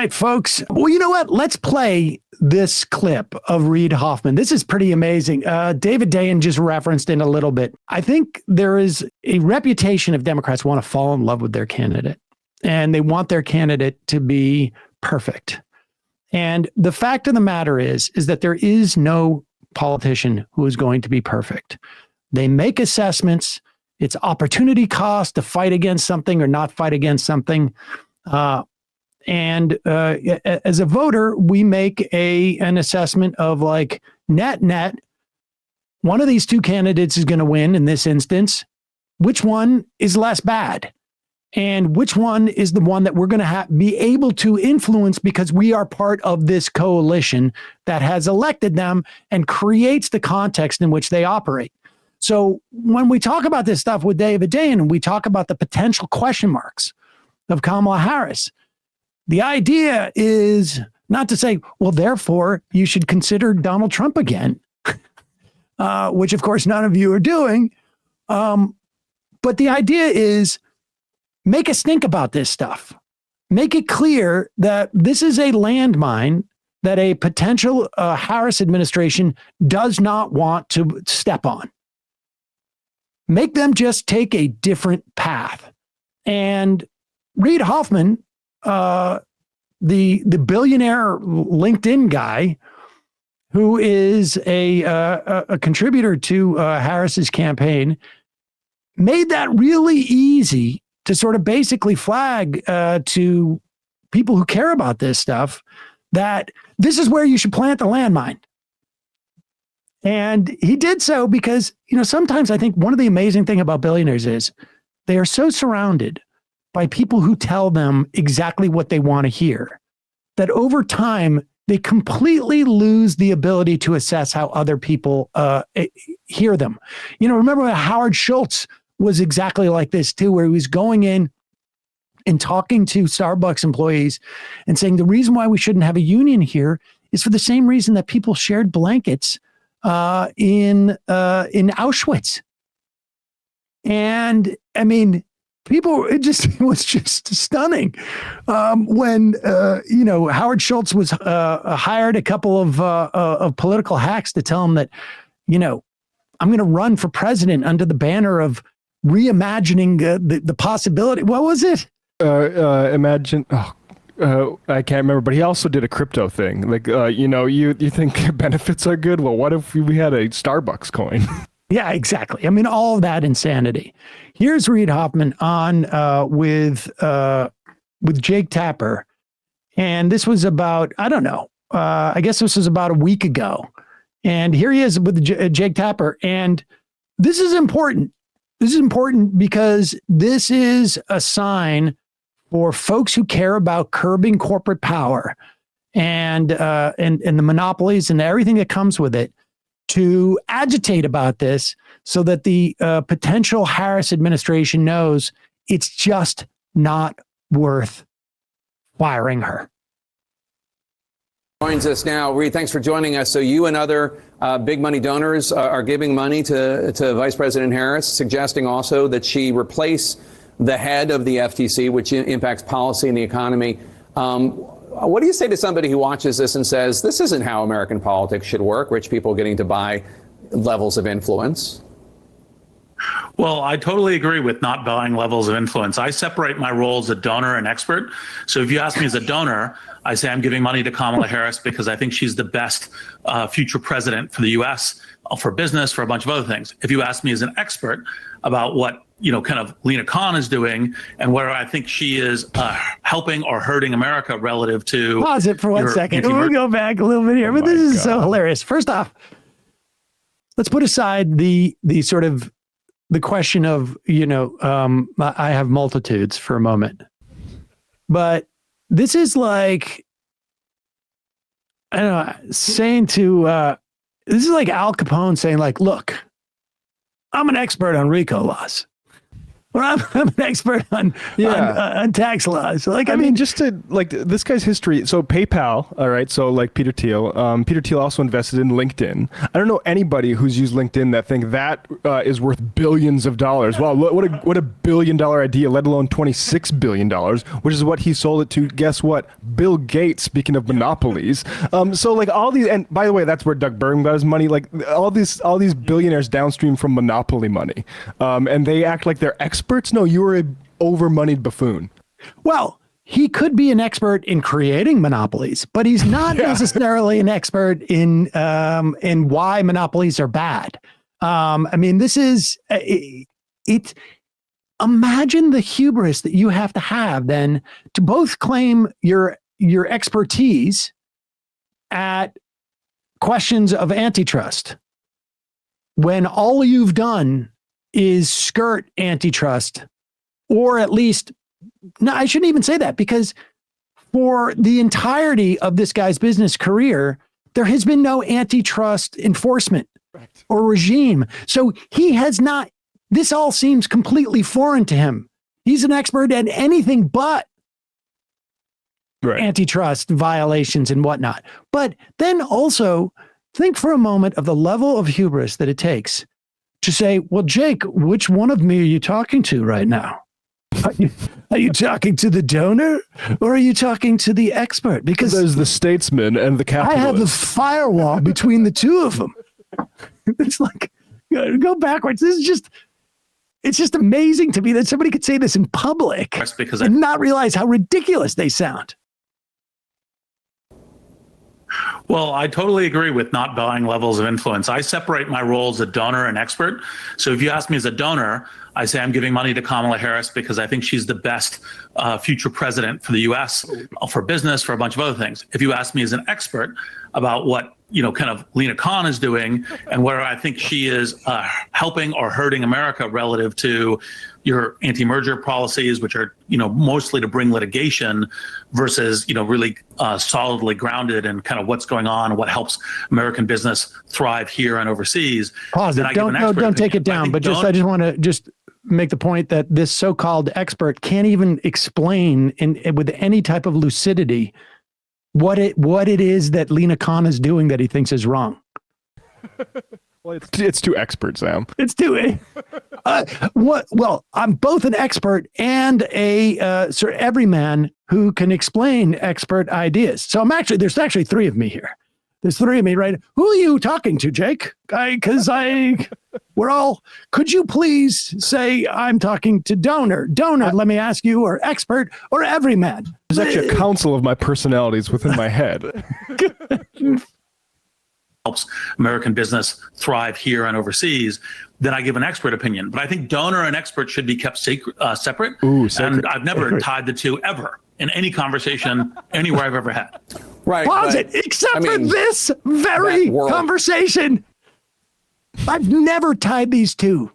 right, folks. Well, you know what? Let's play this clip of Reid Hoffman. This is pretty amazing. David Dayen just referenced in a little bit. I think there is a reputation of Democrats want to fall in love with their candidate, and they want their candidate to be perfect. And the fact of the matter is that there is no politician who is going to be perfect. They make assessments. It's opportunity cost to fight against something or not fight against something. And as a voter, we make an assessment of like net, one of these two candidates is going to win in this instance. Which one is less bad? And which one is the one that we're going to be able to influence because we are part of this coalition that has elected them and creates the context in which they operate. So when we talk about this stuff with David Dayen and we talk about the potential question marks of Kamala Harris, the idea is not to say, well, therefore, you should consider Donald Trump again, which, of course, none of you are doing. But the idea is make us think about this stuff. Make it clear that this is a landmine that a potential Harris administration does not want to step on. Make them just take a different path. And Reid Hoffman, the billionaire LinkedIn guy, who is a contributor to Harris's campaign, made that really easy to sort of basically flag to people who care about this stuff that this is where you should plant the landmine. And he did so because, you know, sometimes I think one of the amazing things about billionaires is they are so surrounded by people who tell them exactly what they want to hear that over time, they completely lose the ability to assess how other people hear them. You know, remember when Howard Schultz was exactly like this too, where he was going in and talking to Starbucks employees and saying the reason why we shouldn't have a union here is for the same reason that people shared blankets in Auschwitz. And I mean, it was just stunning when Howard Schultz was hired a couple of political hacks to tell him that, you know, I'm going to run for president under the banner of reimagining the possibility. What was it? Imagine. I can't remember, but he also did a crypto thing. Like, you think benefits are good? Well, what if we had a Starbucks coin? Yeah, exactly. I mean, all of that insanity. Here's Reid Hoffman on with Jake Tapper. And this was about, I don't know, I guess this was about a week ago. And here he is with Jake Tapper. And this is important. This is important because this is a sign for folks who care about curbing corporate power and the monopolies and everything that comes with it, to agitate about this so that the potential Harris administration knows it's just not worth firing her. Joins us now. Reid, thanks for joining us. So you and other big money donors are giving money to Vice President Harris, suggesting also that she replace the head of the FTC, which impacts policy and the economy. What do you say to somebody who watches this and says, this isn't how American politics should work, rich people getting to buy levels of influence? Well, I totally agree with not buying levels of influence. I separate my role as a donor and expert. So if you ask me as a donor, I say I'm giving money to Kamala Harris because I think she's the best future president for the U.S., for business, for a bunch of other things. If you ask me as an expert about what, kind of Lena Khan is doing and whether I think she is helping or hurting America relative to... Pause it for 1 second. We'll go back a little bit here, but this is so hilarious. First off, let's put aside the sort of the question of, I have multitudes for a moment. But this is like, I don't know, saying to, this is like Al Capone saying like, look, I'm an expert on RICO laws. or I'm an expert on tax laws. Like, I mean, just to like this guy's history. So PayPal, all right. So like Peter Thiel. Peter Thiel also invested in LinkedIn. I don't know anybody who's used LinkedIn that think that is worth billions of dollars. Wow, what a $1 billion idea, let alone $26 billion, which is what he sold it to. Guess what? Bill Gates. Speaking of monopolies. So like all these, and by the way, that's where Doug Burgum got his money. Like all these billionaires downstream from monopoly money, and they act like they're experts. No, you're a over-moneyed buffoon. Well, he could be an expert in creating monopolies, but he's not necessarily an expert in why monopolies are bad. I mean, this is it. Imagine the hubris that you have to have then to both claim your expertise at questions of antitrust when all you've done is skirt antitrust, or at least, no, I shouldn't even say that, because for the entirety of this guy's business career, there has been no antitrust enforcement or regime. So he has not, this all seems completely foreign to him. He's an expert at anything but antitrust violations and whatnot. But then also think for a moment of the level of hubris that it takes to say, well, Jake, which one of me are you talking to right now? Are you talking to the donor or are you talking to the expert? Because there's the statesman and the capitalist. I have a firewall between the two of them. It's like, go backwards. It's just amazing to me that somebody could say this in public and not realize how ridiculous they sound. Well, I totally agree with not buying levels of influence. I separate my role as a donor and expert. So if you ask me as a donor, I say I'm giving money to Kamala Harris because I think she's the best future president for the U.S., for business, for a bunch of other things. If you ask me as an expert about what, kind of Lena Khan is doing and whether I think she is helping or hurting America relative to your anti-merger policies, which are, mostly to bring litigation versus, really solidly grounded in kind of what's going on, what helps American business thrive here and overseas. Pause it. Don't take it down. But I just want to make the point that this so-called expert can't even explain with any type of lucidity what it is that Lena Khan is doing that he thinks is wrong. Well, it's too expert, Sam. It's too. Well, I'm both an expert and a sort of everyman who can explain expert ideas. So there's actually three of me here. There's three of me, right? Who are you talking to, Jake? Could you please say I'm talking to donor? Let me ask you, or expert, or everyman. There's actually a council of my personalities within my head. Helps American business thrive here and overseas, then I give an expert opinion. But I think donor and expert should be kept separate. Ooh, sacred. And I've never tied the two ever in any conversation anywhere I've ever had. Right. Pause it, except for this very conversation. I've never tied these two.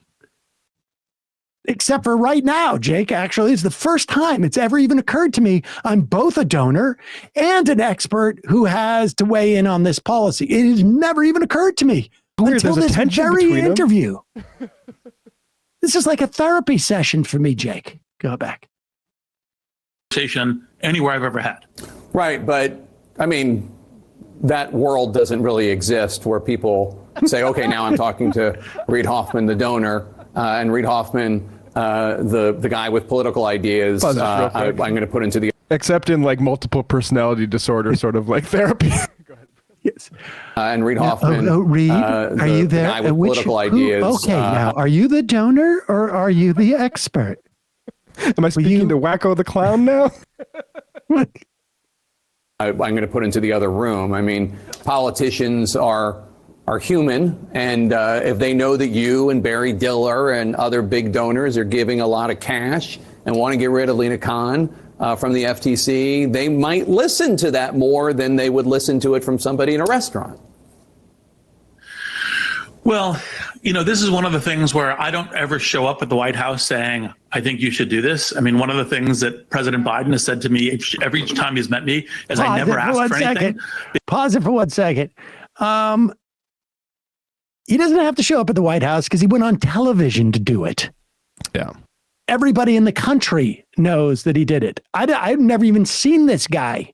Except for right now, Jake. Actually, it's the first time it's ever even occurred to me. I'm both a donor and an expert who has to weigh in on this policy. It has never even occurred to me until this very interview. This is like a therapy session for me, Jake. Go back. Conversation anywhere I've ever had. Right, but I mean, that world doesn't really exist where people say, okay, now I'm talking to Reid Hoffman, the donor, and Reid Hoffman, the guy with political ideas, I'm going to put into the... Except in like multiple personality disorder, sort of like therapy. Go ahead. Yes. And Reid Hoffman. Reid, are you there? The guy with political ideas. Okay, now, are you the donor or are you the expert? Am I speaking to Wacko the Clown now? I'm going to put into the other room. I mean, politicians are human, and if they know that you and Barry Diller and other big donors are giving a lot of cash and want to get rid of Lena Khan from the FTC, they might listen to that more than they would listen to it from somebody in a restaurant. Well, this is one of the things where I don't ever show up at the White House saying, I think you should do this. I mean, one of the things that President Biden has said to me every time he's met me is I never asked for anything. Pause it for 1 second. He doesn't have to show up at the White House because he went on television to do it. Yeah. everybody in the country knows that he did it. I've never even seen this guy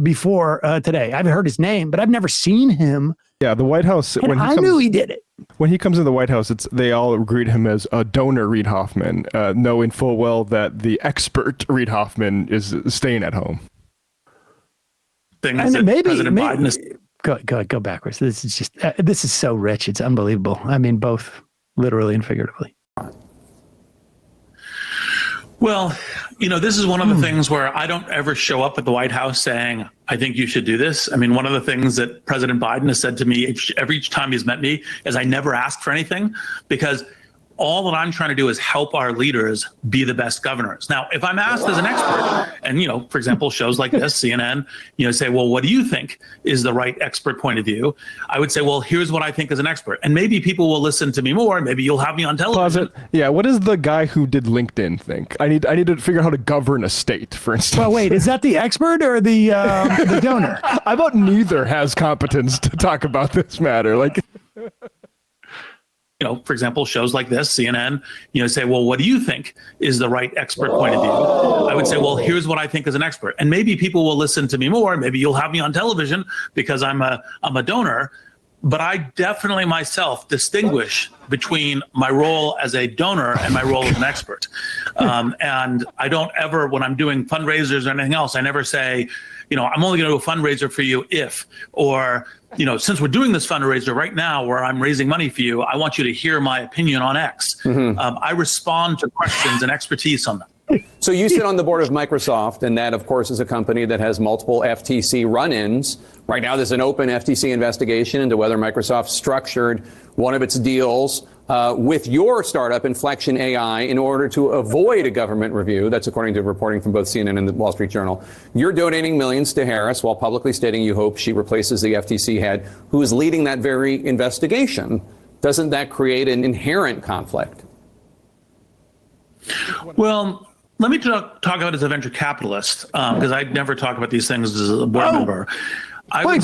before today. I've heard his name, but I've never seen him. Yeah, the White House. And I knew he did it. When he comes in the White House, they all greet him as a donor Reid Hoffman, knowing full well that the expert Reid Hoffman is staying at home. And maybe go backwards. This is just this is so rich. It's unbelievable. I mean, both literally and figuratively. Well, this is one of the things where I don't ever show up at the White House saying, I think you should do this. I mean, one of the things that President Biden has said to me every time he's met me is I never ask for anything, because all that I'm trying to do is help our leaders be the best governors. Now, if I'm asked as an expert, and, for example, shows like this, CNN, say, well, what do you think is the right expert point of view? I would say, well, here's what I think as an expert. And maybe people will listen to me more. Maybe you'll have me on television. Yeah. What does the guy who did LinkedIn think? I need to figure out how to govern a state, for instance. Well, wait, is that the expert or the donor? I bet neither has competence to talk about this matter. For example, shows like this, CNN, say, well, what do you think is the right expert point of view? I would say, well, here's what I think as an expert. And maybe people will listen to me more. Maybe you'll have me on television because I'm a donor. But I definitely myself distinguish between my role as a donor and my role as an expert. And I don't ever, when I'm doing fundraisers or anything else, I never say, I'm only going to do a fundraiser for you if, or, since we're doing this fundraiser right now where I'm raising money for you, I want you to hear my opinion on X. I respond to questions and expertise on that. So you sit on the board of Microsoft, and that, of course, is a company that has multiple FTC run-ins. Right now, there's an open FTC investigation into whether Microsoft structured one of its deals with your startup, Inflection AI, in order to avoid a government review. That's according to reporting from both CNN and the Wall Street Journal. You're donating millions to Harris while publicly stating you hope she replaces the FTC head who is leading that very investigation. Doesn't that create an inherent conflict? Well, let me talk about it as a venture capitalist, because I never talk about these things as a board member. Wait a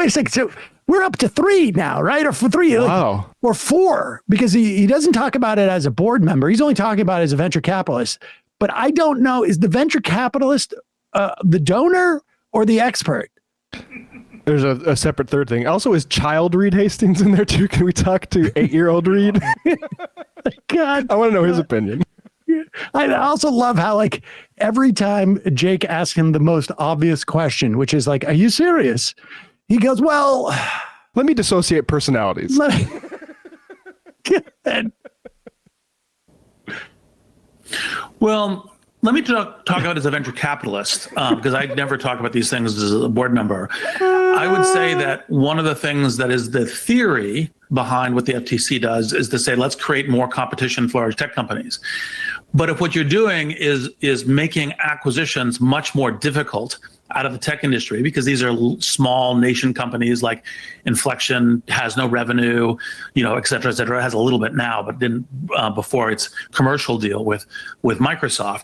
second. So we're up to 3 now, right? Or for 3, wow. Or 4, because he doesn't talk about it as a board member. He's only talking about it as a venture capitalist. But I don't know, is the venture capitalist the donor or the expert? There's a separate third thing. Also, is child Reed Hastings in there too? Can we talk to 8-year-old Reed? God, I want to know his opinion. I also love how, every time Jake asks him the most obvious question, which is are you serious? He goes, well, let me dissociate personalities. Well, let me talk about it as a venture capitalist, because I never talk about these things as a board member. I would say that one of the things that is the theory behind what the FTC does is to say, let's create more competition for large tech companies. But if what you're doing is making acquisitions much more difficult out of the tech industry, because these are small nation companies, like Inflection has no revenue, et cetera, it has a little bit now, but didn't before its commercial deal with Microsoft,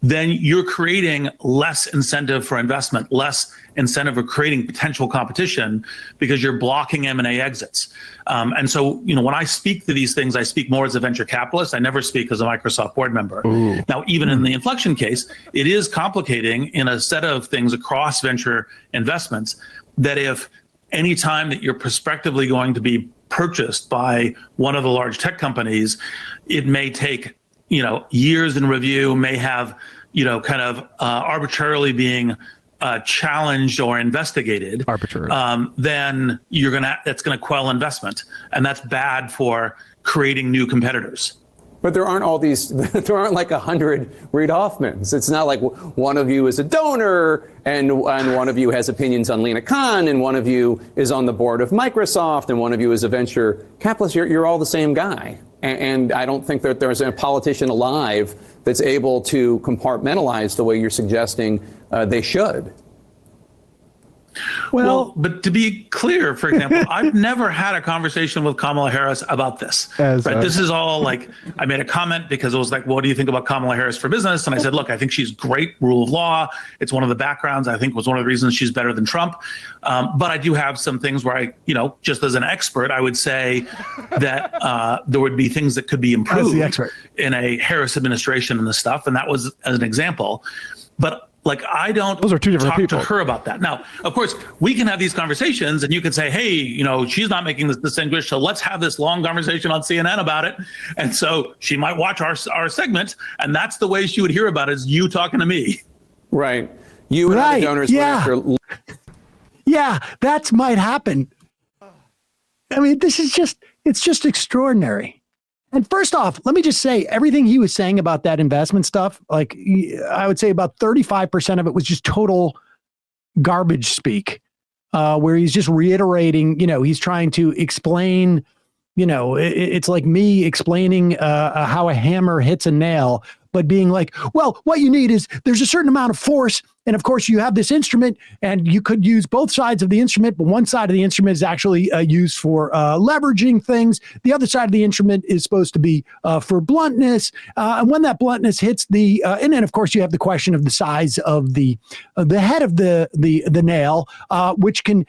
then you're creating less incentive for investment, less incentive of creating potential competition, because you're blocking M&A exits. And so, when I speak to these things, I speak more as a venture capitalist. I never speak as a Microsoft board member. Ooh. Now, even in the Inflection case, it is complicating in a set of things across venture investments, that if any time that you're prospectively going to be purchased by one of the large tech companies, it may take, years in review, may have, arbitrarily being challenged or investigated, then that's going to quell investment, and that's bad for creating new competitors. But there aren't 100 Reid Hoffmans. It's not like one of you is a donor and one of you has opinions on Lena Khan and one of you is on the board of Microsoft and one of you is a venture capitalist. You're all the same guy. And I don't think that there's a politician alive that's able to compartmentalize the way you're suggesting they should. Well, but to be clear, for example, I've never had a conversation with Kamala Harris about this. Right? This is all like, I made a comment because it was like, what do you think about Kamala Harris for business? And I said, look, I think she's great, rule of law. It's one of the backgrounds, I think was one of the reasons she's better than Trump. But I do have some things where I, just as an expert, I would say that there would be things that could be improved in a Harris administration and this stuff. And that was as an example. But like, I don't Those are two different talk people. to her about that. Now, of course, we can have these conversations and you can say, hey, she's not making this distinguish. So let's have this long conversation on CNN about it. And so she might watch our segment. And that's the way she would hear about it, is you talking to me. Right. You and other donors. Yeah, that might happen. I mean, it's just extraordinary. And first off, let me just say, everything he was saying about that investment stuff, like I would say about 35% of it was just total garbage speak, where he's just reiterating, he's trying to explain, it's like me explaining how a hammer hits a nail, but being like, well, what you need is there's a certain amount of force. And of course, you have this instrument and you could use both sides of the instrument, but one side of the instrument is actually used for leveraging things. The other side of the instrument is supposed to be for bluntness. And when that bluntness hits and then of course you have the question of the size of the head of the nail, which can,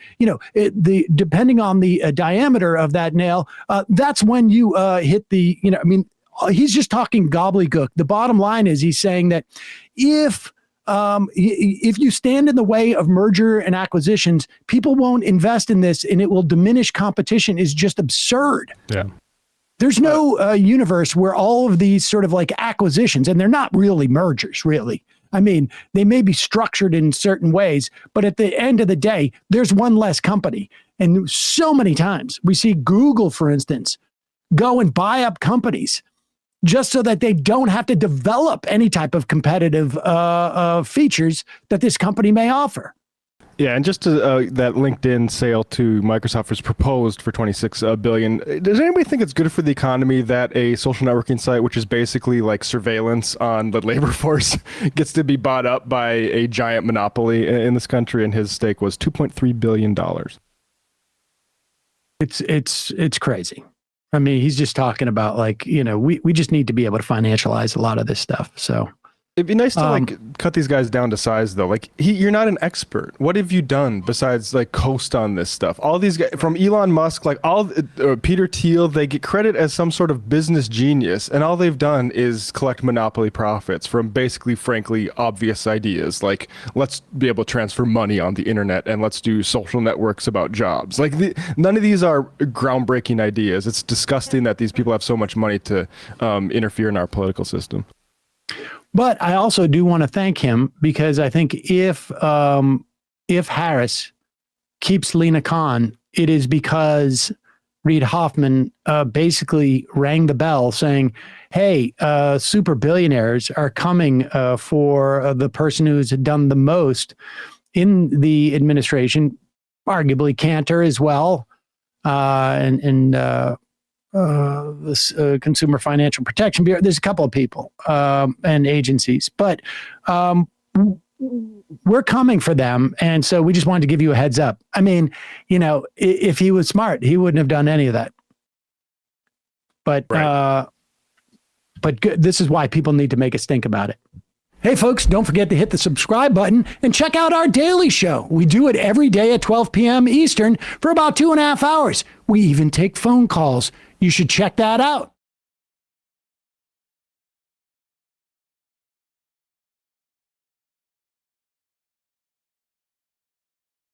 depending on the diameter of that nail, that's when you hit the, he's just talking gobbledygook. The bottom line is he's saying that if you stand in the way of merger and acquisitions, people won't invest in this and it will diminish competition is just absurd. Yeah. There's no universe where all of these sort of like acquisitions, and they're not really mergers, really. I mean, they may be structured in certain ways, but at the end of the day, there's one less company. And so many times we see Google, for instance, go and buy up companies just so that they don't have to develop any type of competitive features that this company may offer. Yeah, and just to, that LinkedIn sale to Microsoft was proposed for $26 billion. Does anybody think it's good for the economy that a social networking site, which is basically like surveillance on the labor force, gets to be bought up by a giant monopoly in this country, and his stake was $2.3 billion? It's crazy. I mean, he's just talking about like, we just need to be able to financialize a lot of this stuff. So it'd be nice to cut these guys down to size, though. Like, you're not an expert. What have you done besides like coast on this stuff? All these guys, from Elon Musk, like Peter Thiel, they get credit as some sort of business genius, and all they've done is collect monopoly profits from basically, frankly, obvious ideas. Like, let's be able to transfer money on the internet, and let's do social networks about jobs. Like, none of these are groundbreaking ideas. It's disgusting that these people have so much money to interfere in our political system. But I also do want to thank him, because I think if Harris keeps Lena Khan, it is because Reid Hoffman basically rang the bell saying, hey, super billionaires are coming for the person who's done the most in the administration, arguably Cantor as well, and this Consumer Financial Protection Bureau. There's a couple of people and agencies, but we're coming for them. And so we just wanted to give you a heads up. I mean, if he was smart, he wouldn't have done any of that. But this is why people need to make us think about it. Hey, folks, don't forget to hit the subscribe button and check out our daily show. We do it every day at 12 p.m. Eastern for about 2.5 hours. We even take phone calls. You should check that out.